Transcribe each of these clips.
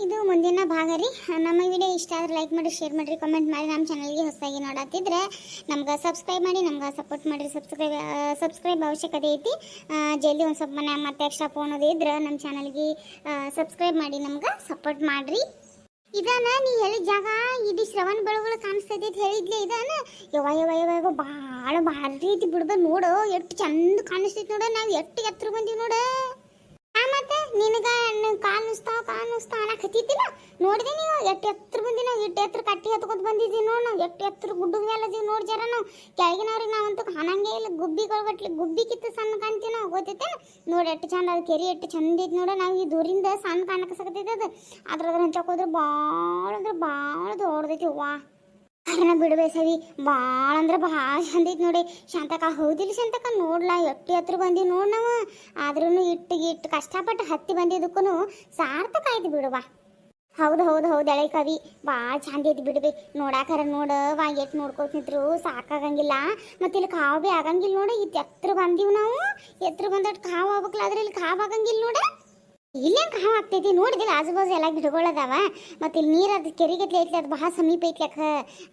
ಇದು ಮುಂದಿನ ಭಾಗ ರೀ. ನಮ್ಮ ವಿಡಿಯೋ ಇಷ್ಟ ಆದ್ರೆ ಲೈಕ್ ಮಾಡಿ, ಶೇರ್ ಮಾಡಿರಿ, ಕಮೆಂಟ್ ಮಾಡಿ. ನಮ್ಮ ಚಾನಲ್ಗೆ ಹೊಸದಾಗಿ ನೋಡತ್ತಿದ್ರೆ ನಮ್ಗೆ ಸಬ್ಸ್ಕ್ರೈಬ್ ಮಾಡಿ, ನಮ್ಗೆ ಸಪೋರ್ಟ್ ಮಾಡಿರಿ. ಸಬ್ಸ್ಕ್ರೈಬ್ ಅವಶ್ಯಕತೆ ಐತಿ. ಜಲ್ದಿ ಒಂದು ಸ್ವಲ್ಪ ಮನೆ ಮತ್ತೆ ಎಕ್ಸ್ಟ್ರಾ ಫೋನ್ ಅದು ಇದ್ರೆ ನಮ್ಮ ಚಾನಲ್ಗೆ ಸಬ್ಸ್ಕ್ರೈಬ್ ಮಾಡಿ, ನಮ್ಗೆ ಸಪೋರ್ಟ್ ಮಾಡಿರಿ. ಇದಾನ ನೀ ಹೇಳಿದ ಜಾಗ ಇಡೀ ಶ್ರವಣ ಬೆಳಗಳು ಕಾಣಿಸ್ತೈತಿ ಅಂತ ಹೇಳಿದ್ಲೆ. ಇದಾನ ಯವ ಯವ ಯವ ಯವ ಭಾಳ ಭಾರಿ ಐತಿ ಬಿಡ್ದ. ನೋಡು ಎಷ್ಟು ಚಂದ ಕಾಣಿಸ್ತೈತಿ ನೋಡ. ನಾವು ಎಷ್ಟು ಎತ್ತರ ಬಂದೀವಿ ನೋಡ. ಮತ್ತೆ ನಿನಗ ಕಾಣಿಸ್ತಾವ ಅನ್ನಕ್ ಹತ್ತಿದ್ದಿಲ್ಲ. ನೋಡಿದೆ ನೀವು ಎಷ್ಟು ಎತ್ತರ ಬಂದಿ. ನಾವು ಎಷ್ಟು ಎತ್ತರ ಕಟ್ಟಿ ಹತ್ಕೊತ ಬಂದಿದ್ದೀವಿ ನೋಡ್. ನಾವು ಎಷ್ಟು ಎತ್ತರ ಗುಡ್ಡದ ಮೇಲೆ ಅದೀವಿ ನೋಡಿ. ಜರ ನಾವು ಕೆಳಗಿನವ್ರಿಗೆ ನಾವಂತೂ ಕಾಣಂಗೇ ಇಲ್ಲ. ಗುಬ್ಬಿ ಕಿತ್ತು ಸಣ್ಣ ಕಾಣ್ತೀವಿ ನಾವು, ಗೊತ್ತೈತೆ ನೋಡಿ. ಎಷ್ಟು ಚಂದ ಅದು ಕೆರೆ ಎಷ್ಟು ಚಂದ ಐತಿ ನೋಡ. ನಾವು ಈ ದೂರಿಂದ ಸಣ್ಣ ಕಾಣಕ್ಕೆ ಸಕತೈತೆ ಅದು. ಅದ್ರ ಹಂಚಕ್ ಹೋದ್ರೆ ಭಾಳ ದೊಡ್ಡದೈತಿ. ವಾ ಕಾರಣ ಬಿಡಬೇಸವಿ ಭಾಳ ಅಂದ್ರೆ ಭಾಳ ಚಂದ ಐತಿ ನೋಡಿ. ಶಾಂತಕ ಹೌದಿಲ್ಲ ಶಾಂತಕ? ನೋಡ್ಲಾ ಎಷ್ಟು ಎತ್ತರ ಬಂದೀವಿ ನೋಡಿ ನಾವು. ಆದ್ರೂ ಇಟ್ಟು ಕಷ್ಟಪಟ್ಟು ಹತ್ತಿ ಬಂದಿದ್ದಕ್ಕೂ ಸಾರ್ಥಕ ಆಯ್ತು ಬಿಡುವ. ಹೌದು ಎಳೆ ಕವಿ ಭಾಳ ಚಂದ ಐತಿ ಬಿಡ್ಬಿ. ನೋಡಾಕರ ನೋಡವಾ ಎಷ್ಟು ನೋಡ್ಕೊತ ನಿಂತ್ರು ಸಾಕಾಗಂಗಿಲ್ಲ. ಮತ್ತೆ ಇಲ್ಲಿ ಕಾವು ಭೀ ಆಗಂಗಿಲ್ಲ ನೋಡಿ. ಇತ್ತು ಎತ್ತರ ಬಂದೀವಿ ನಾವು. ಎತ್ತರ ಬಂದಟ್ಟು ಕಾವು ಆಗ್ಬೇಕಲ್ಲ, ಆದ್ರೆ ಇಲ್ಲಿ ಕಾವು ಆಗಂಗಿಲ್ಲ ನೋಡ. ಇಲ್ಲೇ ಕಾವು ಆಗ್ತೈತಿ ನೋಡಿದಿಲ್ಲ. ಆಜುಬಾಜು ಎಲ್ಲ ಗಿಡಗಳದಾವ. ಮತ್ತೆ ಇಲ್ಲಿ ನೀರು ಅದು ಕೆರೆಗತ್ಲೆ ಐತ್ಲಿ, ಅದು ಭಾಳ ಸಮೀಪ ಐತ್ಲಕ್ಕ.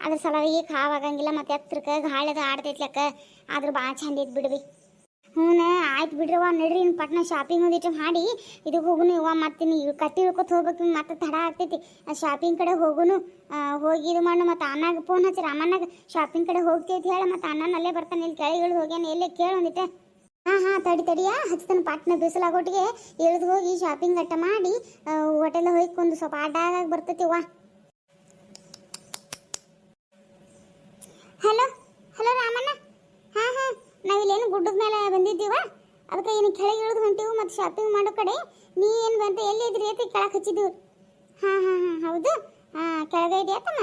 ಅದ್ರ ಸಲುವಾಗಿ ಕಾವು ಆಗಂಗಿಲ್ಲ. ಮತ್ತೆ ಎತ್ತರಕ್ಕೆ ಗಾಳಿ ಅದು ಆಡ್ತೈತ್ಲಕ್ಕ. ಆದ್ರೆ ಭಾಳ ಚಂದ ಐತಿ ಬಿಡ್ವಿ. ಹ್ಞೂ ಆಯ್ತು ಬಿಡ್ರವ್ವ, ನಡ್ರಿ ಇನ್ನು ಪಟ್ನ ಶಾಪಿಂಗ್ ಒಂದಿಟ್ಟು ಮಾಡಿ ಇದಕ್ಕೆ ಹೋಗುನು. ಇವ ಮತ್ತೆ ನೀವು ಕಟ್ಟಿ ಇಳ್ಕೊತ ಹೋಗ್ಬೇಕು, ಮತ್ತೆ ತಡ ಆಗ್ತೈತಿ. ಶಾಪಿಂಗ್ ಕಡೆ ಹೋಗುನು. ಹೋಗಿ ಇದು ಮಾಡು. ಮತ್ತು ಅನ್ನಾಗ ಫೋನ್ ಹಚ್ಚಿರ, ಅಮ್ಮನಾಗ ಶಾಪಿಂಗ್ ಕಡೆ ಹೋಗ್ತೈತಿ ಹೇಳ. ಮತ್ತು ಅಣ್ಣನ ಅಲ್ಲೇ ಬರ್ತಾನೆ. ಇಲ್ಲಿ ಕೆಳಗೆ ಇಳಿದು ಹೋಗ್ಯಾನ, ಎಲ್ಲೇ ಕೇಳು ಒಂದಿಟ್ಟೆ. ಹಾಂ ತಡಿಯಾ ಹಚ್ತಾನೆ. ಪಾಟ್ನ ಬಿಸಿಲಾಗೋಟಿಗೆ ಇಳಿದು ಹೋಗಿ ಶಾಪಿಂಗ್ ಅಟ್ಟ ಮಾಡಿ ಹೋಟೆಲ್ ಹೋಯ್ಕೊಂಡು ಸ್ವಲ್ಪ ಆಡಾಗಿ ಬರ್ತೈತಿ. ವಾ ಹಲೋ ರಾಮಣ್ಣ. ಹಾಂ ನಾವಿಲ್ಲೇನು ಗುಡ್ಡದ ಮೇಲೆ ಬಂದಿದ್ದೀವ. ಅದಕ್ಕೆ ಏನು ಕೆಳಗೆ ಇಳಿದು ಹೊಂಟೀವಿ. ಮತ್ತು ಶಾಪಿಂಗ್ ಮಾಡೋ ಕಡೆ ನೀ ಏನು ಬಂತ ಎಲ್ಲಿ ಇದ್ರಿ ಅಂತ ಕೆಳಗೆ ಹಚ್ಚಿದ್ದೀವಿ. ಹಾಂ ಹೌದು. ಕೆಳಗೆ ಇದೆಯಾ ತಮ್ಮ?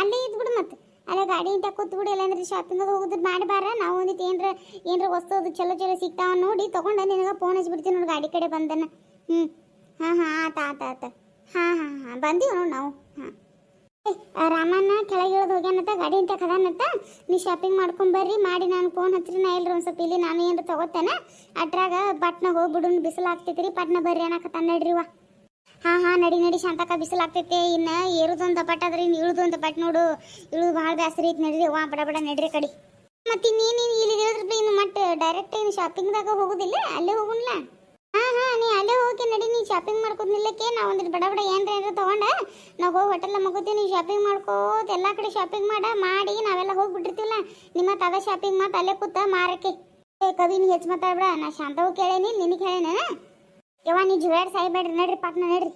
ಅಲ್ಲೇ ಇದ್ಬಿಡು. ಮತ್ತು ಅಲ್ಲೇ ಗಾಡಿ ಇಂಟ ಕೂತ್ಬಿಡು. ಇಲ್ಲಾಂದ್ರೆ ಶಾಪಿಂಗ್ ಅದು ಹೋಗೋದು ಮಾಡಿ ಬಾರ. ನಾವು ಒಂದಿಟ್ಟು ಏನರ ವಸ್ತು ಅದು ಚಲೋ ಸಿಗ್ತಾವ ನೋಡಿ ತೊಗೊಂಡು ನಿನಗೆ ಫೋನ್ ಹಚ್ಬಿಡ್ತೀವಿ ನೋಡಿ. ಗಾಡಿ ಕಡೆ ಬಂದನ. ಹಾಂ ಆತ. ಹಾಂ ಬಂದೀವಿ ನೋಡಿ ನಾವು. ರಾಮಣ್ಣ ಕೆಳಗೆ ಇಳಿದು ಹೋಗ್ಯಾನತ್ತ, ಗಾಡಿ ಇಂಟ ಕದಾನತ್ತ. ನೀ ಶಾಪಿಂಗ್ ಮಾಡ್ಕೊಂಬರ್ರಿ ಮಾಡಿ. ನಾನು ಫೋನ್ ಹಚ್ಚಿರಿ. ನಾ ಎಲ್ರಿ ಒಂದು ಸ್ವಲ್ಪ ಇಲ್ಲಿ ನಾನು ಏನಾರ ತಗೋತೇನೆ. ಅಟ್ರಾಗ ಪಟ್ನ ಹೋಗ್ಬಿಡು. ಬಿಸಿಲು ಆಗ್ತೈತಿ. ಪಟ್ನ ಬರ್ರಿ ಅನ್ನಕತ್ತ ನಡ್ರಿವ. ಹಾಂ ನಡಿ ಶಾಂತಕ. ಬಿಸಿಲು ಆಗ್ತೈತೆ. ಇನ್ನು ಏರುದೊಂದು ಪಟ್ ಆದ್ರೆ ಇನ್ನು ಇಳುದೊಂದು ಪಟ್ ನೋಡು. ಇಳುದು ಭಾಳ ಬೇಸರ ಐತಿ. ನಡ್ರಿ ವಾ ಬಡ ನಡ್ರಿ ಕಡೆ. ಮತ್ತು ಇನ್ನೇನು ಇಲ್ಲಿ ಇಳಿದ್ರೆ ಇನ್ನು ಮತ್ತೆ ಡೈರೆಕ್ಟ್ ಇನ್ನು ಶಾಪಿಂಗ್ದಾಗ ಹೋಗೋದಿಲ್ಲ, ಅಲ್ಲೇ ಹೋಗುನ್ಲ. ಹಾಂ ನೀ ಅಲ್ಲೇ ಹೋಗಿ ನಡಿ. ನೀ ಶಾಪಿಂಗ್ ಮಾಡ್ಕೋತ ನಿಲ್ಲಕ್ಕೆ ನಾವು ಒಂದಿಟ್ಟು ಬಡ ಏನ್ರ ತೊಗೊಂಡೆ ನಾವು ಹೋಗಿ ಹೋಟೆಲ್ ಮಗೋತೀವಿ. ನೀವು ಶಾಪಿಂಗ್ ಮಾಡ್ಕೋತ ಎಲ್ಲ ಕಡೆ ಶಾಪಿಂಗ್ ಮಾಡಿ ನಾವೆಲ್ಲ ಹೋಗಿಬಿಟ್ಟಿರ್ತೀವಲ್ಲ. ನಿಮ್ಮ ತಗ ಶಾಪಿಂಗ್ ಮತ್ತು ಅಲ್ಲೇ ಕೂತ ಮಾರಕ್ಕೆ. ಕವಿ ನೀ ಹೆಚ್ಚು ಮಾತಾಡ್ಬೇಡ. ನಾ ಶಾಂತವು ಕೇಳೇನಿ, ನಿನಗೆ ಹೇಳೇನ. ಯವ್ವ ನೀ ಜುಗಾಡ್ ಸಾಯ್ಬೇಡ್ರಿ. ನಡ್ರಿ ಪಾಟ್ನ ನಡ್ರಿ.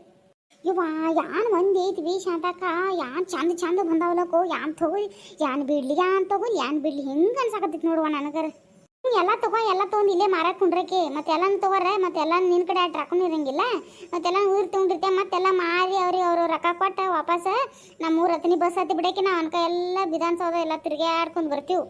ಯವ್ವ ಯಾನ್ ಒಂದ್ ಐತಿ ಶಾಂತಕ್ಕ. ಯಾನ್ ಚಂದ ಬಂದಾವಲಕ್ಕೋ. ಯಾನ್ ತಗೋಲಿ ಯಾನ್ ಬಿಡ್ಲಿ ಹೆಂಗೆ ಅನ್ಸಾಕತ್ತೈತಿ ನೋಡುವ ನನಗರ. ಎಲ್ಲ ತೊಗೊಂಡು ಇಲ್ಲೇ ಮಾರಕ್ಕೆ ಕುಂಡ್ರಕ್ಕೆ. ಮತ್ತೆಲ್ಲ ತೊಗೊರ್ರೆ. ಮತ್ತೆಲ್ಲ ನಿನ್ನ ಕಡೆ ಟ್ರಕ್ಕೂ ಇರಂಗಿಲ್ಲ. ಮತ್ತೆಲ್ಲ ಊರು ತೊಗೊಂಡಿರ್ತೇವೆ. ಮತ್ತೆಲ್ಲ ಮಾರಿ ಅವರು ರೊಕ್ಕ ಕೊಟ್ಟು ವಾಪಸ್ ನಮ್ಮ ಊರು ಹತ್ತಿನಿ ಬಸ್ ಹತ್ತಿ ಬಿಡಕ್ಕೆ ನಾವು ಅನ್ಕ ಎಲ್ಲ ವಿಧಾನಸೌಧ ಎಲ್ಲ ತಿರುಗಾಡ್ಕೊಂಡು ಬರ್ತೀವಿ.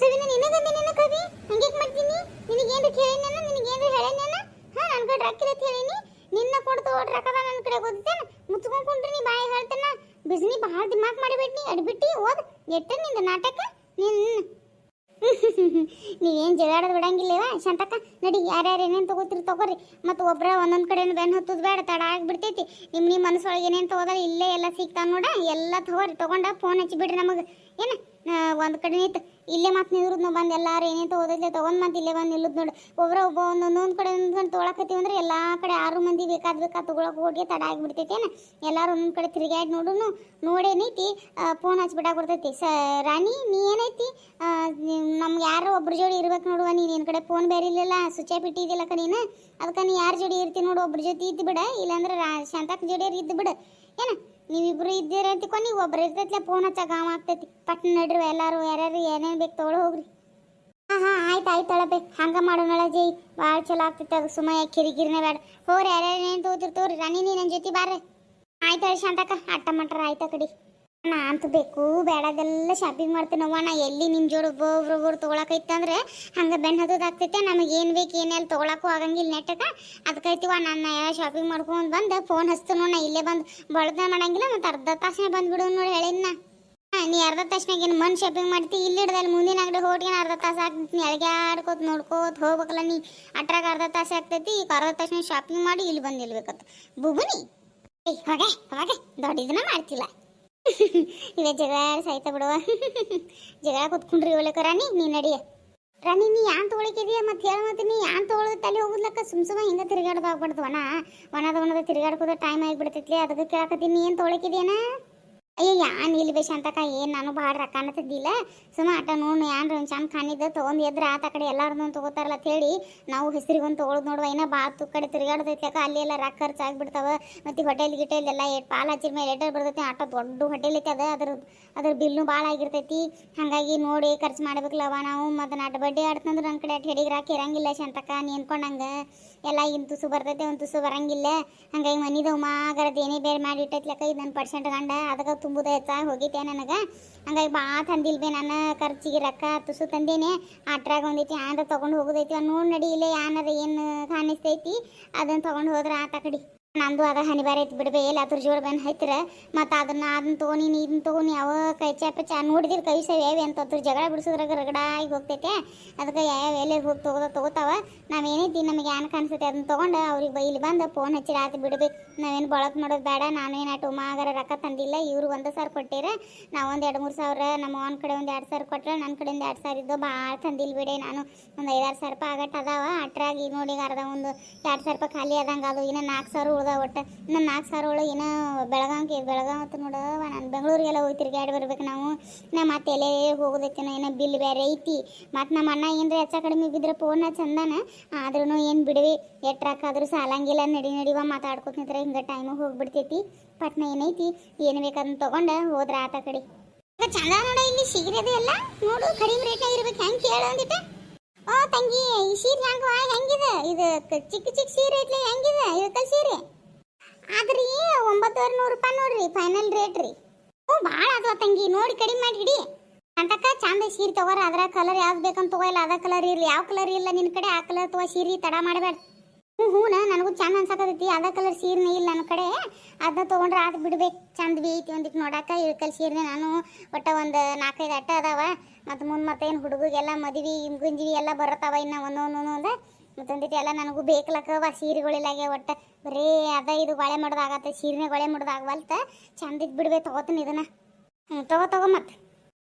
ಸವಿನ ನಿನಗಂದೆ ನಿನ್ನ ಕವಿ ಹಂಗೆ ಮಾಡ್ತೀನಿ. ನಿನಗೇನು ಕೇಳಿನ, ನಿನಗೇನು ಹೇಳೇನ? ಹಾಂ ನನ್ನ ಕಡೆ ರೊಕ್ಕ ಅಂತ ಹೇಳೀನಿ. ನಿನ್ನ ಕೊಡ್ತು ರೊಕ್ಕದ ನನ್ನ ಕಡೆ ಗೊತ್ತೇನೆ. ಮುಚ್ಕೊಂಡ್ರಿ ನೀ ಬಾಯಿ ಹೇಳ್ತೇನೆ. ಬಿಸ್ನಿ ಭಾಳ ದಿಮಾಕ್ ಮಾಡಿಬಿಟ್ನಿ. ಅಡ್ಬಿಟ್ಟು ಓದ್ ಎಟ್ಟ ನಿಂದ ನಾಟಕ ನೀವೇನು ಜಗಾಡೋದು ಬಿಡಂಗಿಲ್ಲವ ಶಾಂತಕ್ಕ. ನಡಿ ಯಾರ್ಯಾರು ಏನೇನು ತಗೋರಿ. ಮತ್ತು ಒಬ್ಬರ ಒಂದೊಂದು ಕಡೆ ಬೆನ್ನು ಹತ್ತೋದು ಬೇಡ, ತಡ ಆಗಿಬಿಡ್ತೈತಿ. ನಿಮ್ಮ ಮನಸ್ಸೊಳಗೆ ಏನೇನು ತೊಗೋದ್ರೆ ಇಲ್ಲೇ ಎಲ್ಲ ಸಿಗ್ತಾವ ನೋಡ. ಎಲ್ಲ ತೊಗೊಂಡು ಫೋನ್ ಹಚ್ಚಿಬಿಡ್ರಿ ನಮಗೆ. ಏನು ಒಂದು ಕಡೆ ನಿಂತು ಇಲ್ಲೇ ಮತ್ತು ನಿಲ್ಲುದು. ನಾವು ಬಂದು ಎಲ್ಲರೂ ಏನೇನು ತೊಗೋದಿಲ್ಲ ತೊಗೊಂಡು ಮತ್ತು ಇಲ್ಲೇ ಬಂದು ನಿಲ್ಲುದು ನೋಡಿ. ಒಬ್ಬ ಒಂದೊಂದು ಕಡೆ ನಿಂತ್ಕೊಂಡು ತೊಗೊಳಕತ್ತೀವಿ ಅಂದ್ರೆ ಎಲ್ಲ ಕಡೆ 6 ಮಂದಿ ಬೇಕಾದ ತೊಗೊಳಕ್ಕೆ ಹೋಗಿ ತಡ ಆಗಿಬಿಡ್ತೈತಿ. ಏನು ಎಲ್ಲರೂ ಒಂದೊಂದು ಕಡೆ ತಿರುಗಾಡಿ ನೋಡೇನೈತಿ ಫೋನ್ ಹಚ್ಬಿಟ್ಟಾಗ ಬರ್ತೈತಿ. ರಾಣಿ ನೀ ಏನೈತಿ ನಮ್ಗೆ ಯಾರು ಒಬ್ರ ಜೋಡಿ ಇರ್ಬೇಕು ನೋಡುವ. ನಿನ್ನ ಕಡೆ ಫೋನ್ ಬೇರೆ ಇಲ್ಲಲ್ಲ, ಸ್ವಿಚ್ ಆಫ್ ಇಟ್ಟಿದ್ದಿಲ್ಲ ಕಣೀನ. ಅದಕ್ಕೆ ನೀ ಯಾರ ಜೋಡಿ ಇರ್ತಿ ನೋಡು. ಒಬ್ರ ಜೊತೆ ಇದ್ದು ಬಿಡ. ಇಲ್ಲಾಂದ್ರೆ ಶಾಂತಕ್ಕ ಜೋಡಿಯರು ಇದ್ದು ಬಿಡು. ಏನು ನೀವಿಬ್ರು ಇದ್ದೀರ ಅಂತಿಕೊ. ನೀವು ಒಬ್ರು ಇರ್ತೈತಿಲ್ಲ ಫೋನ್ ಹಚ್ಚಾಗ ಗಾಮ ಆಗ್ತೈತಿ. ಪಟ್ನ ನಡ್ರಿ ಎಲ್ಲರೂ ಯಾರ್ಯಾರು ಏನೇನು ಬೇಕು ತೊಗೊಳ ಹೋಗ್ರಿ. ಹಾಂ ಆಯ್ತು ಅಳಬೇಕು. ಹಂಗೆ ಮಾಡೋಣ ಜೈ. ಭಾಳ ಚಲೋ ಆಗ್ತೈತೆ ಅದು. ಸುಮ್ಮನೆ ಕಿರಿಕಿರಿನೇ ಬೇಡ. ಹೋಗ್ರಿ ಯಾರ್ಯಾರು ಏನೇನು ತೊಗೋತಿರ್ತವ್ರಿ. ರಾಣಿ ನೀ ನನ್ನ ಜೊತೆ ಬಾರ. ಆಯ್ತು ಶಾಂತಕ್ಕ. ಅಟ್ಟ ಮಟ್ರ ಆಯ್ತಾ ಕಡಿ. ನಾ ಅಂತೂ ಬೇಕು ಬೇಡದೆಲ್ಲ ಶಾಪಿಂಗ್ ಮಾಡ್ತೀನವ್ವ. ನಾ ಎಲ್ಲಿ ನಿಮ್ಮ ಜೋಡಿ ಒಬ್ಬೊಬ್ರು ತೊಗೊಳಕೈತಂದ್ರೆ ಹಂಗೆ ಬೆನ್ನು ಹತ್ತೋದಾಗ್ತೈತೆ. ನಮಗೆ ಏನು ಬೇಕು ಏನೆಲ್ಲ ತೊಗೊಳಕ್ಕೂ ಆಗಂಗಿಲ್ಲ ನೆಟ್ಟಕ್ಕೆ. ಅದಕ್ಕೈತಿವ ನಾನು ಶಾಪಿಂಗ್ ಮಾಡ್ಕೊಂಡು ಬಂದು ಫೋನ್ ಹಚ್ತು ನೋಡಿ. ನಾ ಇಲ್ಲೇ ಬಂದು ಬಳದ ಮಾಡಂಗಿಲ್ಲ. ಮತ್ತು ಅರ್ಧ ತಾಸನೇ ಬಂದುಬಿಡು ನೋಡಿ ಹೇಳಿದ್ನ. ನೀ ಅರ್ಧ ತಾಸ್ನಾಗ ಏನು ಮನ್ ಶಾಪಿಂಗ್ ಮಾಡ್ತಿ. ಇಲ್ಲಿ ಹಿಡ್ದಲ್ಲಿ ಮುಂದಿನ ಅಂಗಡಿ ಹೋಟ್ಗೇನು ಅರ್ಧ ತಾಸು ಆಗ್ತೈತಿ. ಎಳಗ್ಯಾಡ್ಕೋತ ನೋಡ್ಕೋತ ಹೋಗ್ಬೇಕಲ್ಲ ನೀ. ಅಟ್ರಾಗ ಅರ್ಧ ತಾಸು ಆಗ್ತೈತಿ. ಈಗ ಅರ್ಧ ತಾಸ್ನಾಗ ಶಾಪಿಂಗ್ ಮಾಡಿ ಇಲ್ಲಿ ಬಂದು ನಿಲ್ಬೇಕತ್ತ ಬುಬುನಿ. ಏಯ್ ಹೋಗೆ ಹೋಗೆ ದೊಡ್ಡ ಇದನ್ನ ಮಾಡ್ತಿಲ್ಲ. ಇವೇ ಜಗಳ ಸಾಯ್ತಾ ಬಿಡುವ. ಜಗಳ ಕೂತ್ಕೊಂಡ್ರಿ ಒಳಕ ರಾಣಿ ನೀ ನಡಿಯ. ರಾಣಿ ನೀ ಯಾನ್ ತೊಗೊಳಿಕಿದೀಯ ಮತ್ತೆ ಹೇಳ, ಮತ್ತೆ ನೀ ಯಾನ್ ತೊಗೊಳೋದು ತಲೆ ಹೋಗುದ್ಲಕ್ಕ ಸುಮ್ ಹಿಂಗ ತಿರುಗಾಡೋದು ಆಗ್ಬಿಡ್ತು. ಒಣದ ತಿರುಗಾಡ್ಕೋದ ಟೈಮ್ ಆಗಿಬಿಡ್ತೈತ್ಲಿ, ಅದಕ್ಕೆ ಕೇಳಕತ್ತೀನಿ ನೀ ಏನು ತೊಗೊಳಿಕಿದೀಯನ? ಅಯ್ಯ ಯಾನ್ ಇಲ್ಲಿ ಬೇ ಶಾಂತಕ, ಏನು ನಾನು ಭಾಳ ರೊಕ್ಕ ಅನ್ನತ್ತಿದ್ದಿಲ್ಲ, ಸುಮ್ಮ ಆಟ ನೋಡು ಯಾನ್ರ ಒಂದು ಚಂದ ಕಾಣಿದ್ದು ತೊಗೊಂಡು ಎದ್ರ ಆತ ಕಡೆ ಎಲ್ಲಾರ್ದು ತೊಗೋತಾರಲ್ಲ ಅಂತ ಹೇಳಿ ನಾವು ಹೆಸರಿಗೊಂದು ತೊಗೊಳೋದು ನೋಡುವ. ಇನ್ನೂ ಭಾಳ ಕಡೆ ತಿರುಗಾಡೋದೈತ್ಲಕ್ಕ, ಅಲ್ಲಿ ಎಲ್ಲ ರೊಕ್ಕ ಖರ್ಚು ಆಗಿಬಿಡ್ತಾವ. ಮತ್ತು ಹೋಟೆಲ್ ಗಿಟೆಲ್ ಎಲ್ಲ ಪಾಲು ಹಚ್ಚಿದ ಮೇಲೆ ಲೇಟರ್ ಬರ್ತೈತಿ. ಆಟ ದೊಡ್ಡ ಹೋಟೆಲ್ ಐತೆ, ಅದ್ರ ಬಿಲ್ನು ಭಾಳ ಆಗಿರ್ತೈತಿ. ಹಾಗಾಗಿ ನೋಡಿ ಖರ್ಚು ಮಾಡ್ಬೇಕಲ್ಲವ ನಾವು. ಮತ್ತು ನಾಟ ಬಡ್ಡಿ ಆಡ್ತಂದ್ರೆ ನನ್ನ ಕಡೆ ಅಟ್ ಹೆಡಿಗೆ ರಾಕಿ ಇರಂಗಿಲ್ಲ ಶಾಂತಕ, ನೀ ಅನ್ಕೊಂಡಂಗೆ ಎಲ್ಲ ಇನ್ನು ತುಸು ಬರ್ತೈತೆ ಒಂದು ತುಸು ಬರಂಗಿಲ್ಲ. ಹಂಗಾಗಿ ಮನಿದವು ಮಾಗರದ್ದು ಏನೇ ಬೇರೆ ಮಾಡಿ ಇಟ್ಟೈತ್ಲಕ್ಕ, ಇದು ನನ್ನ ಪರ್ಸೆಂಟ್ ಗಂಡ ಅದಕ್ಕೆ ತುಂಬುದ ಹೆಚ್ಚಾಗಿ ಹೋಗಿದ್ದೆ ನನಗೆ. ಹಂಗಾಗಿ ಭಾಳ ತಂದಿಲ್ ಬೇ ನಾನು ಖರ್ಚಿಗೆ ರೊಕ್ಕ ತುಸು ತಂದೇನೆ. ಅಟ್ರಾಗ ಒಂದೈತಿ ಏನಾರ ತೊಗೊಂಡು ಹೋಗೋದೈತಿ, ನೋಡಿ ನಡಿ ಇಲ್ಲೇ ಏನಾರ ಏನು ಕಾಣಿಸ್ತೈತಿ ಅದನ್ನು ತೊಗೊಂಡು ಹೋದ್ರೆ ಆತ ಕಡೆ. ನಂದು ಅದ ಹನಿಬಾರ ಐತಿ ಬಿಡ್ಬೇ, ಎಲ್ಲ ಅದ್ರ ಜೋರು ಬಂದು ಹೈತ್ರ ಮತ್ತು ಅದನ್ನ ತೊಗೊಂಡು ಇದನ್ನ ತೊಗೊಂಡು ಯಾವ ಕೈ ಚಾಪ ನೋಡಿದಿರಿ ಕೈ ಸೇವೆ ಅಂತ ಅದ್ರ ಜಗಳ ಬಿಡಿಸೋದ್ರಾಗ ರಗಡಾಗಿ ಹೋಗ್ತೈತೆ. ಅದಕ್ಕೆ ಯಾವ ಎಲ್ಲೇ ಹೋಗಿ ತೊಗೋತಾವ. ನಾವೇನೈತಿ ನಮಗೆ ಏನು ಕಾಣಿಸ್ತೈತೆ ಅದನ್ನ ತೊಗೊಂಡು ಅವ್ರಿಗೆ ಇಲ್ಲಿ ಬಂದು ಫೋನ್ ಹಚ್ಚಿರ ಆತು ಬಿಡ್ಬೇಕು. ನಾವೇನು ಬಳಕೆ ಮಾಡೋದು ಬೇಡ, ನಾನೇನು ಅಟ್ಟು ಉಮಾಗರ ರೊಕ್ಕ ತಂದಿಲ್ಲ, ಇವರು 1,000 ಕೊಟ್ಟಿರ, ನಾವು ಒಂದು 2-3 ಸಾವಿರ ನಮ್ಮ ಅವನ ಕಡೆ ಒಂದು 2,000 ಕೊಟ್ಟರೆ ನನ್ನ ಕಡೆಯಿಂದ 2,000 ಇದ್ದು ಭಾಳ ತಂದಿಲ್ಲ ಬಿಡಿ. ನಾನು ಒಂದು 5-6 ರೂಪಾಯಿ ಆಗಟ್ಟು ಅದಾವ. ಅಟ್ರಾಗಿ ನೋಡಿ ಅರ್ಧ ಒಂದು 2,000 ರೂಪಾಯಿ ಖಾಲಿ ಆದಂಗೆ ಅದು. ಇನ್ನು 4,000 ಉಳ್ದ ಒಟ್ಟು. ಇನ್ನು 4,000 ಒಳಗೆ ಏನೋ ಬೆಳಗಾವ್ ಅಂತ ನೋಡವ, ನಾನು ಬೆಂಗಳೂರಿಗೆಲ್ಲ ಹೋಗಿ ತಿರುಗಾಡಿ ಬರ್ಬೇಕು ನಾವು. ಮತ್ತೆ ಎಲ್ಲೇ ಹೋಗೋದೈತೇನೋ ಏನೋ ಬಿಲ್ ಬೇರೆ ಐತಿ. ಮತ್ತು ನಮ್ಮ ಅಣ್ಣ ಏನರ ಹೆಚ್ಚ ಕಡಿಮೆ ಬಿದ್ದರೆ ಫೋನ್ ಚಂದನ, ಆದ್ರೂ ಏನು ಬಿಡ್ವಿ ಎಟ್ರಾಕಾದ್ರೂ ಸಾಲಂಗಿಲ್ಲ. ನಡಿವ ಮಾತಾಡ್ಕೊತ ನಿಂತ್ರೆ ಹಿಂಗೆ ಟೈಮು ಹೋಗ್ಬಿಡ್ತೈತಿ. ಪಟ್ನ ಏನೈತಿ ಏನು ಬೇಕದನ್ನ ತೊಗೊಂಡು ಹೋದ್ರೆ ಆತ ಕಡೆ. ಚಂದ ನೋಡ ಇಲ್ಲಿ ಸೀರೆ ಅದು ಎಲ್ಲ ನೋಡು, ಕಡಿಮೆ ರೇಟ್ನಾಗ ಇರ್ಬೇಕು. ಹೆಂಗೆ ಕೇಳು ಅಂದಿಟ್ಟ. ಓ ತಂಗಿ ಈ ಸೀರೆ ಹೆಂಗಿದೆ ಇದು? ಚಿಕ್ಕ ಸೀರೆ ಐತ್ಲಿ, ಹೆಂಗಿದೆ ಇಳಕಲ್ ಸೀರೆ? ಆದ್ರಿ 9,900 ರೂಪಾಯಿ ನೋಡ್ರಿ ಫೈನಲ್ ರೇಟ್ ರೀ. ಹ್ಞೂ ಭಾಳ ಅದ ತಂಗಿ, ನೋಡಿ ಕಡಿಮೆ ಮಾಡಿ ಹಿಡಿ ಅಂತಕ್ಕ. ಚಂದ ಸೀರೆ ತಗೋರ, ಅದ್ರ ಕಲರ್ ಯಾವ್ದು ಬೇಕಂತ ತಗೋಲ್ಲ, ಅದ ಕಲರ್ ಇರಲಿ. ಯಾವ ಕಲರ್ ಇಲ್ಲ ನಿನ್ನ ಕಡೆ ಆ ಕಲರ್ ತಗೋ ಸೀರೆ, ತಡ ಮಾಡಬೇಡ. ಹ್ಞೂ ನನಗೂ ಚಂದ ಅನ್ಸಕತೈತಿ. ಅದ ಕಲರ್ ಸೀರೆನೇ ಇಲ್ಲ ನನ್ನ ಕಡೆ, ಅದನ್ನ ತೊಗೊಂಡ್ರೆ ಅದು ಬಿಡ್ಬೇಕು. ಚಂದ ಬಿ ಐತಿ ಒಂದಿಟ್ಟು ನೋಡಾಕ. ಇಳ್ಕಲ್ ಸೀರೆ ನಾನು ಒಟ್ಟು ಒಂದು 4-5 ಅಟ್ಟ ಅದಾವ. ಮತ್ತು ಮುಂದೆ ಮತ್ತೇನು ಹುಡುಗಿಗೆಲ್ಲ ಮದುವೆ ಗುಂಜಿವಿ ಎಲ್ಲ ಬರತ್ತಾವ ಇನ್ನು ಒಂದೊಂದು. ಮತ್ತೊಂದಿಟ್ಟು ಎಲ್ಲ ನನಗೂ ಬೇಕಲಕ್ಕವ ಸೀರೆಗಳಿಲ್ಲಾಗೆ. ಒಟ್ಟು ಬರೀ ಅದ ಇದು ಗೊಳೆ ಮಾಡೋದಾಗತ್ತೆ, ಸೀರೆನೇ ಗೊಳೆ ಮಾಡೋದಾಗವಲ್ತ. ಚಂದ ಇದ್ದು ಬಿಡ್ಬೇಕು, ತಗೋತೀನಿ ಇದನ್ನ. ತಗೋ ಮತ್ತೆ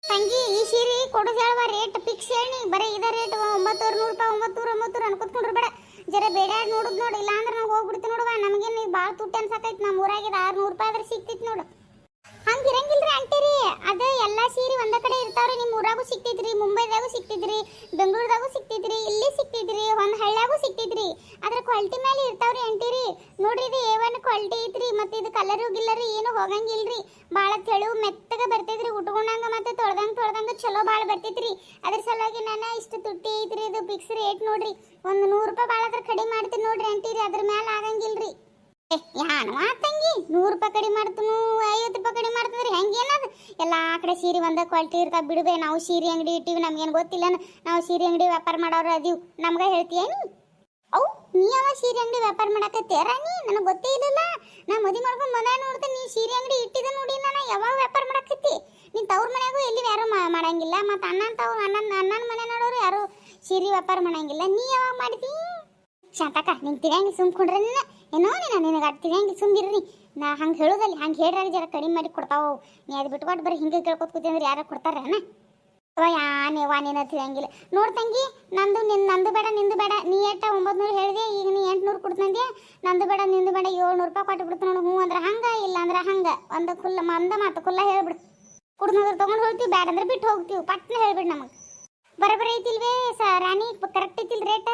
ತಂಗಿ ಈ ಸೀರೆ ಕೊಡೋದು ಹೇಳುವ, ರೇಟ್ ಫಿಕ್ಸ್ ಹೇಳಿ. ಬರೀ ಇದ ರೇಟ್ 9,900 ರೂಪಾಯಿ. 9,900 ಅನ್ಕೊತ್ಕೊಂಡ್ರು ಬೇಡ, ಜರ ಬೇಡ ನೋಡುದು ನೋಡಿ. ಇಲ್ಲ ಅಂದ್ರೆ ನಾವು ಹೋಗ್ಬಿಡ್ತೀವಿ ನೋಡುವ. ನಮಗೇನು ಭಾಳ ತುಟ್ಟಿ ಅನ್ಸಾಕೈತಿ. ನಮ್ಮ ಊರಾಗಿದ 600 ರೂಪಾಯಿ ಆದ್ರೆ ಸಿಕ್ತಿತ್ತು ನೋಡು. ಹಂಗೆ ಇರಂಗಿಲ್ರಿ ಅಂತೀರಿ. ಅದು ಎಲ್ಲ ಸೀರೆ ಒಂದ ಕಡೆ ಇರ್ತಾವ್ರಿ. ನಿಮ್ಮ ಊರಾಗೂ ಸಿಕ್ತಿದ್ರಿ, ಮುಂಬೈದಾಗೂ ಸಿಕ್ತಿದ್ರಿ, ಬೆಂಗಳೂರದಾಗೂ ಸಿಕ್ತಿದ್ರಿ, ಇಲ್ಲಿ ಸಿಕ್ತಿದ್ರಿ, ಒಂದು ಹಳ್ಳ್ಯಾಗೂ ಸಿಕ್ತಿದ್ರಿ. ಅದ್ರ ಕ್ವಾಲಿಟಿ ಮೇಲೆ ಇರ್ತಾವ್ರಿ ಅಂತೀರಿ. ನೋಡ್ರಿ ಇದು A1 ಕ್ವಾಲಿಟಿ ಐತ್ರಿ. ಮತ್ತು ಇದು ಕಲರು ಗಿಲ್ಲರು ಏನು ಹೋಗಂಗಿಲ್ರಿ. ಭಾಳ ತೆಳು ಮೆತ್ತಗೆ ಬರ್ತೈತ್ರಿ. ಉಟ್ಕೊಂಡಂಗ ಮತ್ತು ತೊಳ್ದಂಗ ಚಲೋ ಭಾಳ ಬರ್ತೈತ್ರಿ. ಅದ್ರ ಸಲುವಾಗಿ ನಾನು ಇಷ್ಟು ತುಟ್ಟಿ ಐತ್ರಿ. ಇದು ಫಿಕ್ಸ್ ರೇಟ್ ನೋಡ್ರಿ. ಒಂದು 100 ರೂಪಾಯಿ ಭಾಳ ಅದ್ರ ಕಡಿಮೆ ಮಾಡ್ತೀನಿ ನೋಡ್ರಿ ಅಂತೀರಿ. ಅದ್ರ ಮೇಲೆ ಆಗಂಗಿಲ್ರಿ. ಯಾನು ತಂಗಿ 100 ರೂಪಾಯಿ ಕಡಿಮೆ ಮಾಡ್ತನು, 50 ರೂಪಾಯಿ ಕಡಿಮೆ ಮಾಡ್ತದ್ರಿ. ಹೆಂಗೇನದು ಎಲ್ಲ ಕಡೆ ಸೀರೆ ಒಂದ ಕ್ವಾಲಿಟಿ ಇರ್ತಾವ ಬಿಡ್ಬೇ. ನಾವು ಸೀರೆ ಅಂಗಡಿ ಇಟ್ಟಿವಿ, ನಮ್ಗೇನು ಗೊತ್ತಿಲ್ಲ. ನಾವು ಸೀರೆ ಅಂಗಡಿ ವ್ಯಾಪಾರ ಮಾಡೋರು ಅದೀವಿ, ನಮ್ಗೆ ಹೇಳ್ತೀಯೇನು? ಅವು ನೀ ಯಾವ ಸೀರೆ ಅಂಗಡಿ ವ್ಯಾಪಾರ ಮಾಡಕತ್ತೇರ? ನೀ ನನಗೆ ಗೊತ್ತೇ ಇಲ್ಲಲ್ಲ. ನಾ ಮದುವೆ ಮಾಡ್ಕೊಂಡು ಮನೆ ನೋಡ್ತೇನೆ, ನೀ ಸೀರೆ ಅಂಗಡಿ ಇಟ್ಟಿದ ನೋಡಿ. ನಾನು ಯಾವಾಗ ವ್ಯಾಪಾರ ಮಾಡಕತ್ತಿ? ನೀನು ತವ್ರ ಮನೆಯಾಗೂ ಎಲ್ಲಿ ಯಾರು ಮಾಡಂಗಿಲ್ಲ. ಮತ್ತು ಅಣ್ಣನ ಮನೆ ನೋಡೋರು ಯಾರು ಸೀರೆ ವ್ಯಾಪಾರ ಮಾಡಂಗಿಲ್ಲ. ನೀ ಯಾವಾಗ ಮಾಡಿದಿ ಶಾಂತಕ? ನಿಂಗೆ ತಿರಂಗಿ ಸುಮ್ಕೊಂಡ್ರೆ ಏನೋ ನಿನಗೆ ಅಟ್ಟು ತಿರಂಗಿ ಸುಮ್ಮಿರ್ರಿ. ನಾ ಹಂಗೆ ಹೇಳೋದಲ್ಲಿ ಹಂಗೆ ಹೇಳ್ರಾಗ ಜರ ಕಡಿಮೆ ಮಾಡಿ ಕೊಡ್ತಾವ. ನೀ ಅದು ಬಿಟ್ಕೊಟ್ಟು ಬರೀ ಹಿಂಗೆ ಕೇಳ್ಕೊತ ಕೂತಿ ಅಂದ್ರೆ ಯಾರು ಕೊಡ್ತಾರೇನ? ಯಾನೇವಾ ನೀನು ತಿರಂಗಿಲ್ಲ ನೋಡಿ ತಂಗಿ. ನಂದು ಬೇಡ ನಿಂದು ಬೇಡ. ನೀ ಎಟ್ಟ 900 ಹೇಳಿದೆ, ಈಗ ನೀ 800 ಕೊಡ್ತಂದೆ. ನಂದು ಬೇಡ ನಿಂದು ಬೇಡ, 700 ರೂಪಾಯಿ ಕೊಟ್ಟು ಬಿಡ್ತು ನೋಡು. ಹ್ಞೂ ಅಂದ್ರೆ ಹಂಗೆ, ಇಲ್ಲ ಅಂದ್ರೆ ಹಂಗೆ. ಒಂದ ಮಾತು ಕುಲ್ಲ ಹೇಳ್ಬಿಡು. ಕುಡ್ನಂದ್ರೆ ತೊಗೊಂಡು ಹೋಗ್ತೀವಿ, ಬೇಡ ಅಂದ್ರೆ ಬಿಟ್ಟು ಹೋಗ್ತೀವಿ. ಪಟ್ನ ಹೇಳ್ಬಿಡು ನಮಗೆ. ಬರೋಬ್ಬರಿ ಐತಿಲ್ವೇ ರಾಣಿ? Correct ಐತಿಲ್ rate?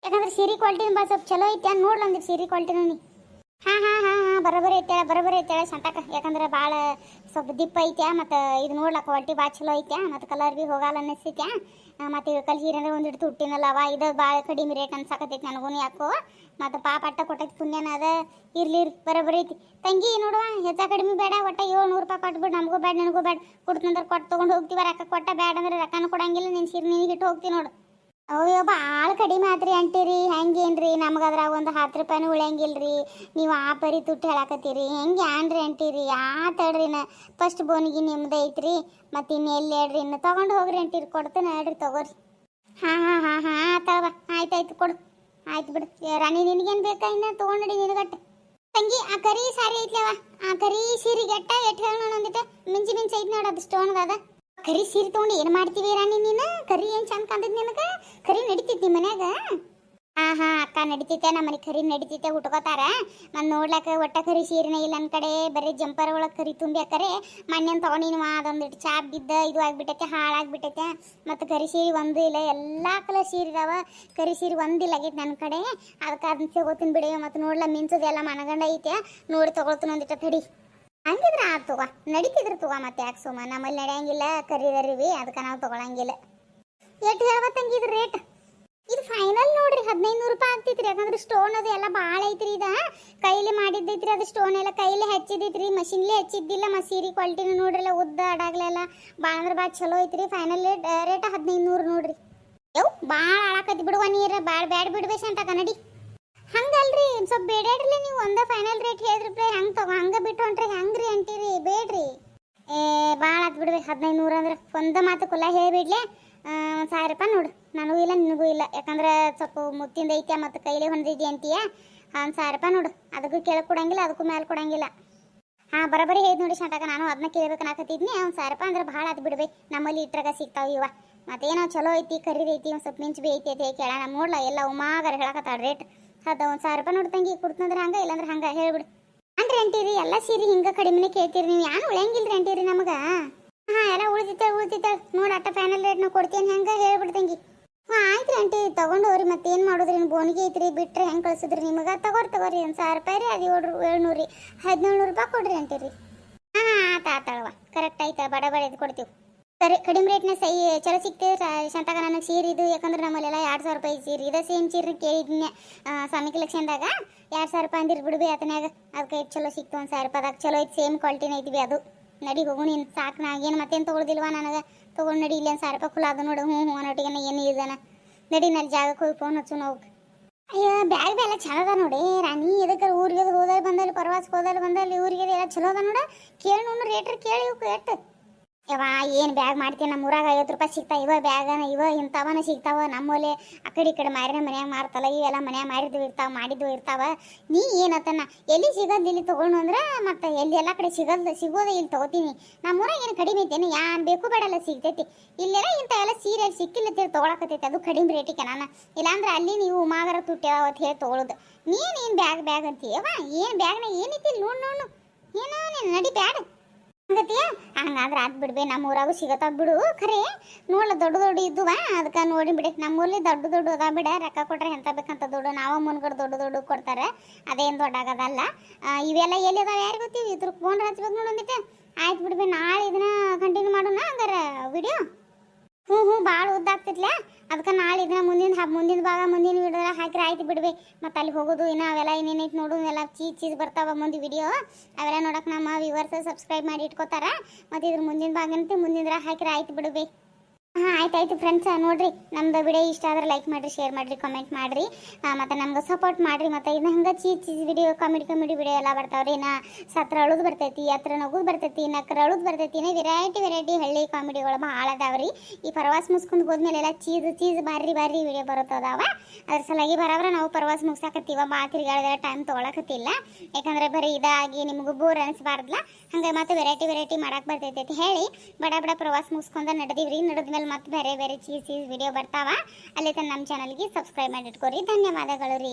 ಯಾಕಂದ್ರೆ ಸೀರೆ ಕ್ವಾಲಿಟಿ ಸ್ವಲ್ಪ ಚಲೋ ಐತೆ ನೋಡ್ಲಂದ್ರೆ ಸೀರೆ ಕ್ವಾಲಿಟಿ ನೋಡಿ. ಹಾಂ ಬರೋಬ್ಬರಿ ಐತೆ ಸಂತಾಕ. ಯಾಕಂದ್ರೆ ಭಾಳ ಸ್ವಲ್ಪ ದಿಪ್ಪ ಐತೆ. ಮತ್ತು ಇದು ನೋಡ್ಲಕ್ಕ ಕ್ವಾಲಿಟಿ ಭಾಳ ಚಲೋ ಐತೆ. ಮತ್ತು ಕಲರ್ ಭೀ ಹೋಗಲ್ಲ ಅನ್ನಿಸ್ತೈತೆ. ಮತ್ತು ಇಳ್ಕಲ್ ಸೀರೆ ಅಂದ್ರೆ ಒಂದಿಟ್ಟು ಹುಟ್ಟಿನಲ್ಲವ, ಇದು ಭಾಳ ಕಡಿಮೆ ರೇಟ್ ಅನ್ಸಾಕತ್ತೈತಿ ನನಗೂ ಯಾಕೋ. ಮತ್ತು ಪಾಪ ಅಟ್ಟ ಕೊಟ್ಟೈತಿ ಪುಣ್ಯನ ಅದ. ಇರ್ಲಿ ಬರೋಬ್ಬರಿ ಐತಿ ತಂಗಿ. ನೋಡುವ ಹೆಚ್ಚು ಕಡಿಮೆ ಬೇಡ. ಒಟ್ಟು 700 ರೂಪಾಯಿ ಕೊಟ್ಬಿಟ್ಟು, ನಮಗೂ ಬೇಡ ನಿನಗೂ ಬೇಡ. ಕೊಡ್ತಂದ್ರೆ ಕೊಟ್ಟು ತೊಗೊಂಡು ಹೋಗ್ತೀವಿ. ರೊಕ್ಕ ಕೊಟ್ಟ ಬೇಡ ಅಂದ್ರೆ ರೊಕ್ಕನೂ ಕೊಡಂಗಿಲ್ಲ. ನಿನ್ನ ಸೀರೆ ನಿನಗೆ ಇಟ್ಟು ಹೋಗ್ತೀವಿ ನೋಡು. ಅಯ್ಯೋ ಭಾಳ ಕಡಿಮೆ ಆತ್ರಿ ಅಂತೀರಿ. ಹೆಂಗೇನ್ರಿ? ನಮ್ಗೆ ಅದ್ರಾಗ ಒಂದು 10 ರೂಪಾಯಿನೂ ಉಳಿಯಂಗಿಲ್ರಿ. ನೀವು ಆ ಪರಿ ತುಟ್ಟಿ ಹೇಳಕತ್ತೀರಿ. ಹೆಂಗೆ ಆನ್ರಿ ಅಂತೀರಿ? ತಡ್ರಿ ಫಸ್ಟ್ ಬೋನಿಗೆ ನಿಮ್ದು ಐತ್ರಿ. ಮತ್ತು ಇನ್ನು ಎಲ್ಲಿ ಹೇಳ್ರಿ, ಇನ್ನು ತೊಗೊಂಡು ಹೋಗ್ರಿ ಅಂತೀರಿ. ಕೊಡ್ತೇನೆ ಹೇಳ್ರಿ, ತಗೋರಿ. ಹಾಂ ಆಯ್ತಾವ. ಆಯ್ತಾಯ್ತು ಕೊಡು. ಆಯ್ತು ಬಿಡು ರಾಣಿ. ನಿನಗೇನು ಬೇಕಾ? ಇನ್ನು ತೊಗೊಂಡಿ ನಿನಗಟ್ಟೆ ತಂಗಿ ಆ ಕರಿ ಸಾರಿ ಐತ್ಲವ, ಆ ಕರಿ ಸೀರೆಗೆ ಎಟ್ ಹೇಳ ನೋಡಂದಿಟ ಮಿಂಚಿ ಐತ್ ನೋಡ, ಅದು ಸ್ಟೋನ್ ಅದ. ಕರಿ ಸೀರೆ ತಗೊಂಡು ಏನ್ ಮಾಡ್ತೀವಿ ರಾಣಿ ನೀನು? ಕರಿ ಏನ್ ಚಂದ ಕಾಂತೈತಿ ನಿನಗ? ಕರಿ ನಡಿತೈತಿ ಮನ್ಯಾಗ? ಹಾ ಅಕ್ಕ ನಡಿತೈತೆ, ನಮ್ಮ ಮನೆ ಕರಿ ನಡಿತೈತೆ, ಉಟ್ಕೋತಾರ. ನಾನು ನೋಡ್ಲಕ್ಕ ಒಟ್ಟ ಕರಿ ಸೀರೆನೇ ಇಲ್ಲ ನನ್ನ ಕಡೆ, ಬರೀ ಜಂಪರ್ ಒಳಗೆ ಕರಿ ತುಂಬಿ ಹಾಕರೆ. ಮೊನ್ನೆ ತಗೊಂಡಿನ ಅದೊಂದಿಟ್ಟು ಚಾಪ್ ಬಿದ್ದ ಇದು ಆಗ್ಬಿಟ್ಟೈತೆ, ಹಾಳಾಗ್ಬಿಟ್ಟೈತೆ. ಮತ್ತು ಕರಿ ಸೀರೆ ಒಂದು ಇಲ್ಲ, ಎಲ್ಲ ಕಲರ್ ಸೀರೆ ಇದಾವ, ಕರಿ ಸೀರೆ ಒಂದಿಲ್ಲ ಆಗೈತೆ ನನ್ನ ಕಡೆ. ಅದಕ್ಕೆ ಅದನ್ನ ತಗೋತೀನಿ ಬಿಡಿ. ಮತ್ತು ನೋಡ್ಲ ಮಿಂಚದೆಲ್ಲ ಮನಗಂಡ ಐತೆ, ನೋಡಿ ತಗೊಳ್ತೀನಿ ಒಂದಿಟ್ಟ ತಡಿ. ಹಂಗಿದ್ರೆ ಆತು ತಗೋ, ನಡೀತಿದ್ರು ತಗೋ, ಮತ್ತೆ ಯಾಕೆ ಸುಮ್ಮ ನಮ್ಮಲ್ಲಿ ನಡೆಯಂಗಿಲ್ಲ, ಕರಿದರಿವಿ, ಅದಕ್ಕೆ ನಾವು ತಗೊಳಂಗಿಲ್ಲ. ಎಷ್ಟು ಹೇಳ್ಬತ್ತಂಗಿದ್ರ ರೇಟ್? ಇದು ಫೈನಲ್ ನೋಡ್ರಿ 1500 ರೂಪಾಯಿ ಆಗ್ತೈತ್ರಿ. ಯಾಕಂದ್ರೆ ಸ್ಟೋನ್ ಅದು ಎಲ್ಲ ಭಾಳ ಐತ್ರಿ. ಇದು ಕೈಲಿ ಮಾಡಿದ್ದೈತ್ರಿ, ಅದು ಸ್ಟೋನ್ ಎಲ್ಲ ಕೈಲಿ ಹಚ್ಚಿದೈತ್ರಿ, ಮಷಿನ್ಲಿ ಹಚ್ಚಿದ್ದಿಲ್ಲ. ಸೀರೆ ಕ್ವಾಲಿಟಿನ ನೋಡ್ರಿಲ್ಲ, ಉದ್ದ ಅಡಾಗ್ಲೆಲ್ಲ ಭಾಳ ಅಂದ್ರೆ ಭಾಳ ಚಲೋ ಐತ್ರಿ. ಫೈನಲ್ ರೇಟ್ 1500 ನೋಡ್ರಿ. ಯವ್ ಭಾಳ ಆಳಾಕತಿ ಬಿಡುವ ನೀರು, ಭಾಳ ಬ್ಯಾಡ್ ಬಿಡ್ಬೇಸಿ ಅಂತ ಕನ್ನಡಿ. ಹಂಗಲ್ರಿ, ಸ್ವಲ್ಪ ಬೇಡಾಡ್ರಿ ನೀವು. ಒಂದ ಫೈನಲ್ ರೇಟ್ ಹೇಳಿದ್ರಿ, ಹಂಗೆ ತಗೋ, ಹಂಗೆ ಬಿಟ್ಟು ಹೊಂಟ್ರಿ ಹೆಂಗ್ರಿ ಅಂತೀರಿ? ಬೇಡ್ರಿ, ಭಾಳ ಆತ್ ಬಿಡ್ಬೇಕು. 1500 ಅಂದ್ರೆ ಒಂದ ಮಾತು ಕುಲ್ಲ ಹೇಳಿಬಿಡ್ಲೆ. 1000 ರೂಪಾಯಿ ನೋಡು, ನನಗೂ ಇಲ್ಲ ನಿನಗೂ ಇಲ್ಲ. ಯಾಕಂದ್ರೆ ಸ್ವಲ್ಪ ಮುತ್ತಿಂದ ಐತೆ ಮತ್ತು ಕೈಲೇ ಹೊಂದಿದ್ದೆ ಅಂತೀಯ. 1000 ರೂಪಾಯಿ ನೋಡು, ಅದಕ್ಕೂ ಕೆಳಗೆ ಕೊಡಂಗಿಲ್ಲ, ಅದಕ್ಕೂ ಮೇಲೆ ಕೊಡಂಗಿಲ್ಲ. ಹಾಂ ಬರೋಬ್ಬರಿ ಹೇಳಿದ್ ನೋಡಿ ಶಾಂತಕ, ನಾನು ಅದನ್ನ ಕೇಳ್ಬೇಕು ನಾಕತ್ತಿದ್ನಿ. 1000 ರೂಪಾಯಿ ಅಂದ್ರೆ ಭಾಳ ಆತ್ ಬಿಡ್ಬೇಕು. ನಮ್ಮಲ್ಲಿ ಇಟ್ರಾಗ ಸಿಗ್ತಾವ ಇವ. ಮತ್ತೇನೋ ಚಲೋ ಐತಿ, ಕರಿದೈತಿ, ಒಂದು ಸ್ವಲ್ಪ ಮಿಂಚು ಬಿ ಐತಿ ಅಂತ ಕೇಳ. ನಮ್ಮ ನೋಡ್ಲ ಎಲ್ಲ ಉಮಾಗಾರ ಹೇಳಕತ್ತಾಳ ರೇಟ್. ಅದು 1000 ರೂಪಾಯಿ ನೋಡಿ ತಂಗಿ, ಕೊಡ್ತಂದ್ರೆ ಹಂಗೆ, ಇಲ್ಲಾಂದ್ರೆ ಹಂಗೆ ಹೇಳ್ಬಿಡು. ಅಂದ್ರೆ ಅಂತೀರಿ ಎಲ್ಲ ಸೀರೆ ಹಿಂಗೆ ಕಡಿಮೆನೇ ಕೇಳ್ತೀರಿ ನೀವು, ಏನು ಉಳಿಯಂಗಿಲ್ರಿ ಅಂತೀರಿ ನಮಗೆ. ಹಾಂ ಎಲ್ಲ ಉಳಿತೈತೆ ನೋಡಿ, ಅಟ್ಟ ಫೈನಲ್ ರೇಟ್ನ ಕೊಡ್ತೀನಿ ಹೆಂಗೆ ಹೇಳ್ಬಿಡ್ತಂಗಿ. ಹಾಂ ಆಯ್ತು ಆಂಟಿ, ತೊಗೊಂಡೋರಿ. ಮತ್ತೇನು ಮಾಡೋದ್ರಿ? ಬೋನಿಗೆ ಐತ್ರಿ, ಬಿಟ್ರೆ ಹೆಂಗೆ ಕಳ್ಸಿದ್ರಿ ನಿಮಗೆ? ತಗೋರಿ 1000 ರೂಪಾಯಿ ರೀ, ಅದು 700 ರೀ, 1700 ರೂಪಾಯಿ ಕೊಡ್ರಿ ಅಂತೀರಿ. ಹಾಂ ಆತಾಳವ, ಕರೆಕ್ಟ್ ಆಯ್ತಾ, ಬಡ ಇದು ಕೊಡ್ತೀವಿ. ಕಡಿಮೆ ರೇಟ್ನ ಚಲೋ ಸಿಗ್ತೇವೆ ಶಾಂತಕ ನನಗೆ ಸೀರೆ ಇದು. ಯಾಕಂದ್ರೆ ನಮ್ಮಲ್ಲೆಲ್ಲ 2000 ರೂಪಾಯಿ ಸೀರೆ ಇದೆ. ಸೇಮ್ ಸೀರೆ ಕೇಳಿದ್ನೆ ಸ್ವಾಮಿ ಕಲೆಕ್ಷನ್ದಾಗ 2000 ರೂಪಾಯಿ ಅಂದಿರ್ ಬಿಡ್ಬಿ ಆತನಾಗ. ಅದಕ್ಕೆ ಚಲೋ ಸಿಕ್ತು 1000 ರೂಪಾಯಿದಾಗ, ಚಲೋ ಐತಿ, ಸೇಮ್ ಕ್ವಾಲಿಟಿನ ಐತಿ ಅದು. ನಡಿ ಹೋಗು ನೀನು, ಸಾಕು. ನಾಗೇನು ಮತ್ತೇನು ತೊಗೊಳ್ದಿಲ್ವಾ ನನಗೆ? ತೊಗೊಂಡು ನಡಿ, ಇಲ್ಲಿ 1000 ರೂಪಾಯಿ ಖುಲ್ಲ ಅದು ನೋಡು. ಹ್ಞೂ ಅನ್ನೋಟಿಗೆ ಏನು ಇದಾನ. ನಡಿ, ನಲ್ಲಿ ಜಾಗಕ್ಕೆ ಹೋಗಿ ಫೋನ್ ಹಚ್ಚು ಹೋಗಿ. ಅಯ್ಯೋ ಬ್ಯಾಗ್ ಎಲ್ಲ ಚಲೋ ಅದ ನೋಡಿ ರಾಣಿ. ಇದಕ್ಕೆ ಊರಿಗೆ ಹೋದಲ್ಲಿ ಬಂದಲ್ಲಿ, ಪ್ರವಾಸಕ್ಕೆ ಹೋದಲ್ಲಿ ಬಂದಲ್ಲಿ, ಊರಿಗೆ ಎಲ್ಲ ಚಲೋ ಅದ ನೋಡ. ಕೇಳಿ ನೋಡು ರೇಟ್ರಿ, ಕೇಳಿ ಇವು ಎಷ್ಟು. ಯವ್ವ ಏನು ಬ್ಯಾಗ್ ಮಾಡ್ತೀನಿ, ನಮ್ಮ ಊರಾಗ 50 ರೂಪಾಯಿ ಸಿಗ್ತಾವ ಇವ ಬ್ಯಾಗನ, ಇವ ಇಂಥವನ ಸಿಗ್ತಾವ. ನಮ್ಮಲ್ಲಿ ಆ ಕಡೆ ಮಾರಿನ ಮನ್ಯಾಗ ಮಾರ್ತಲ್ಲ, ಇವೆಲ್ಲ ಮನ್ಯಾಗ ಮಾರಿದ್ವು ಇರ್ತಾವ, ಮಾಡಿದ್ವು ಇರ್ತಾವ. ನೀ ಏನತ್ತನ ಎಲ್ಲಿ ಸಿಗೋದು ಇಲ್ಲಿ ತೊಗೊಂಡು ಅಂದ್ರೆ, ಮತ್ತು ಎಲ್ಲಿ ಎಲ್ಲ ಕಡೆ ಸಿಗೋದು ಇಲ್ಲಿ ತೊಗೋತೀನಿ. ನಮ್ಮೂರಾಗ ಏನು ಕಡಿಮೆ ಐತೇನು? ಯಾನ್ ಬೇಕು ಬೇಡಲ್ಲ ಸಿಗ್ತೈತಿ. ಇಲ್ಲೆಲ್ಲ ಇಂಥವೆಲ್ಲ ಸೀರೆ ಸಿಕ್ಕಿಲ್ಲತ್ತೇಳಿ ತೊಗೊಳಕತ್ತೈತಿ, ಅದು ಕಡಿಮೆ ರೇಟಿಗೆ. ನಾನು ಇಲ್ಲಾಂದ್ರೆ ಅಲ್ಲಿ ನೀವು ಉಮಾಗರ ತುಟ್ಟಿ ಅವತ್ತು ಹೇಳಿ ತೊಗೊಳೋದು. ನೀನು ಬ್ಯಾಗ್ ಅಂತೀಯವ್ವ, ಏನು ಬ್ಯಾಗ್ನ ಏನೈತಿ ನೋಡು ಏನೋ ನೀನು ನಡಿ ಬ್ಯಾಡ ಹಂಗತಿಯ. ಹಂಗಾದ್ರೆ ಅದು ಬಿಡ್ಬೇ, ನಮ್ಮ ಊರಾಗೂ ಸಿಗತ್ತಾವ ಬಿಡು. ಖರೆ ನೋಡ್ಲ ದೊಡ್ಡ ಇದ್ದುವ, ಅದಕ್ಕೆ ನೋಡಿ ಬಿಡಿ. ನಮ್ಮೂರಲ್ಲಿ ದೊಡ್ಡ ಅದ ಬಿಡ, ರೊಕ್ಕ ಕೊಟ್ರೆ ಎಂತ ಬೇಕಂತ ದೊಡ್ಡ, ನಾವು ಮುನ್ಗಡೆ ದೊಡ್ಡ ಕೊಡ್ತಾರೆ, ಅದೇನು ದೊಡ್ಡ ಆಗೋದಲ್ಲ. ಇವೆಲ್ಲ ಎಲ್ಲಿ ಅದಾವ ಯಾರು ಗೊತ್ತೀವಿ? ಇದ್ರ ಫೋನ್ ಹಚ್ಬೇಕು ನೋಡೊಂದಿತ್ತೆ. ಆಯ್ತು ಬಿಡ್ಬೇ, ನಾಳೆ ಇದನ್ನ ಕಂಟಿನ್ಯೂ ಮಾಡೋಣ ಹಂಗಾರ ವಿಡಿಯೋ. ಹ್ಞೂ ಭಾಳ ಉದ್ದಾಗ್ತಿರ್ಲ, ಅದಕ್ಕೆ ನಾಳೆ ಇದನ್ನ ಮುಂದಿನ ಭಾಗ ಮುಂದಿನ ವಿಡಿಯೋ ಹಾಕಿದ್ರೆ ಆಯ್ತು ಬಿಡ್ಬೇ. ಮತ್ತು ಅಲ್ಲಿ ಹೋಗೋದು ಇನ್ನು ಅವೆಲ್ಲ ಏನೇನೈತೆ ನೋಡು, ಎಲ್ಲ ಚೀಸ್ ಬರ್ತಾವ ಮುಂದೆ ವಿಡಿಯೋ. ಅವೆಲ್ಲ ನೋಡಕ್ಕೆ ನಮ್ಮ ವ್ಯೂವರ್ಸ್ ಸಬ್ಸ್ಕ್ರೈಬ್ ಮಾಡಿ ಇಟ್ಕೋತಾರ. ಮತ್ತು ಇದ್ರ ಮುಂದಿನ ಭಾಗ ಅಂತ ಮುಂದಿನ ಹಾಕಿದ್ರೆ ಆಯ್ತು ಬಿಡ್ಬೇ. ಹಾಂ ಆಯ್ತು ಫ್ರೆಂಡ್ಸ್, ನೋಡಿರಿ ನಮ್ದು ವಿಡಿಯೋ ಇಷ್ಟ ಆದ್ರೆ ಲೈಕ್ ಮಾಡಿರಿ, ಶೇರ್ ಮಾಡಿರಿ, ಕಮೆಂಟ್ ಮಾಡಿರಿ, ಮತ್ತು ನಮ್ಗೆ ಸಪೋರ್ಟ್ ಮಾಡಿರಿ. ಮತ್ತು ಇನ್ನು ಹಂಗೆ ಚೀಸ್ ವಿಡಿಯೋ, ಕಾಮಿಡಿ ವಿಡಿಯೋ ಎಲ್ಲ ಬರ್ತಾವ್ರಿ. ನಾ ಸತ್ರ ಅಳುದು ಬರ್ತೈತಿ, ಹತ್ರ ನಗುದು ಬರ್ತೈತಿ, ನಕ್ಕರ ಅಳುದು ಬರ್ತೈತಿ. ಇನ್ನು ವೆರೈಟಿ ಹಳ್ಳಿ ಕಾಮಿಡಿಗಳು ಭಾಳ ಅದಾವ್ರಿ. ಈ ಪ್ರವಾಸ ಮುಗಿಸ್ಕೊಂಡು ಹೋದ್ಮೇಲೆ ಎಲ್ಲ ಚೀಸ್ ಬಾರಿ ವಿಡಿಯೋ ಬರುತ್ತದಾವ. ಅದ್ರ ಸಲುವಾಗಿ ಬರೋಬ್ರ ನಾವು ಪ್ರವಾಸ ಮುಗಿಸಾಕತ್ತೀವ. ಭಾಳ ತಿರುಗಾಡಿದ್ರೆ ಟೈಮ್ ತೊಗೊಳಕತ್ತಿಲ್ಲ. ಯಾಕಂದ್ರೆ ಬರೀ ಇದಾಗಿ ನಿಮ್ಗೆ ಬೋರ್ ಅನಿಸ್ಬಾರ್ದಲ್ಲ, ಹಂಗೆ ಮತ್ತು ವೆರೈಟಿ ಮಾಡಕ್ಕೆ ಬರ್ತೈತಿ ಅಂತ ಹೇಳಿ ಬಡ ಪ್ರವಾಸ ಮುಗಿಸ್ಕೊಂಡು ನಡೆದೀವ್ರಿ. ನಡೆದ್ಮೇಲೆ ಮತ್ತೆ ಬೇರೆ ಚೀಸ್ ವಿಡಿಯೋ ಬರ್ತಾವ. ಅಲ್ಲಿ ತನ್ನ ನಮ್ಮ ಚಾನಲ್ಗೆ ಸಬ್ಸ್ಕ್ರೈಬ್ ಮಾಡಿ ಇಟ್ಕೋರಿ. ಧನ್ಯವಾದಗಳು ರೀ.